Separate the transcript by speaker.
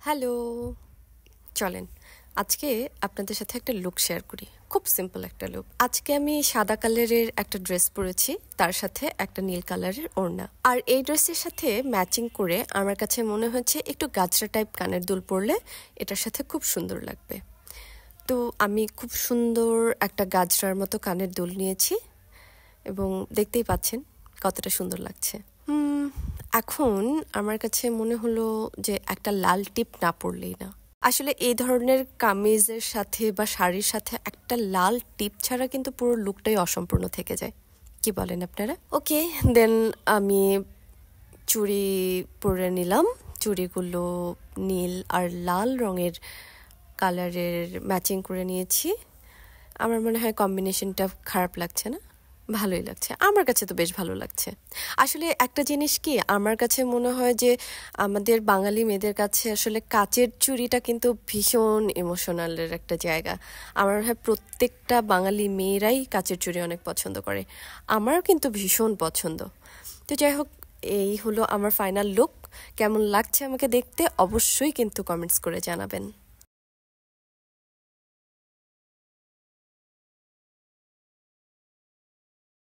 Speaker 1: Hello, চলেন আজকে আপনাদের সাথে একটা লুক শেয়ার করি। খুব সিম্পল একটা লুক। আজকে আমি সাদা কালারের একটা ড্রেস পরেছি, তার সাথে একটা নীল কালারের ওড়না। আর এই ড্রেসের সাথে ম্যাচিং করে আমার কাছে মনে হচ্ছে একটু গাজরা টাইপ কানের দুল পরলে এটার সাথে খুব সুন্দর লাগবে। তো আমি খুব সুন্দর একটা গাজরার মতো কানের দুল নিয়েছি এবং দেখতেই পাচ্ছেন কতটা সুন্দর লাগছে। এখন আমার কাছে মনে হলো যে একটা লাল টিপ না পরলেই না। আসলে এই ধরনের কামিজের সাথে বা শাড়ির সাথে একটা লাল টিপ ছাড়া কিন্তু পুরো লুকটাই অসম্পূর্ণ থেকে যায়। কি বলেন আপনারা? ওকে, দেন আমি চুড়ি পরে নিলাম। চুড়িগুলো নীল আর লাল রঙের কালারের ম্যাচিং করে নিয়েছি। আমার মনে হয় কম্বিনেশনটা খারাপ লাগছে না, ভালোই লাগছে। আমার কাছে তো বেশ ভালো লাগছে। আসলে একটা জিনিস কি, আমার কাছে মনে হয় যে আমাদের বাঙালি মেয়েদের কাছে আসলে কাচের চুড়িটা কিন্তু ভীষণ ইমোশনালের একটা জায়গা। আমার মনে হয় প্রত্যেকটা বাঙালি মেয়েরাই কাচের চুড়ি অনেক পছন্দ করে। আমারও কিন্তু ভীষণ পছন্দ। তো যাই হোক, এই হলো আমার ফাইনাল লুক। কেমন লাগছে আমাকে দেখতে অবশ্যই কিন্তু কমেন্টস করে জানাবেন।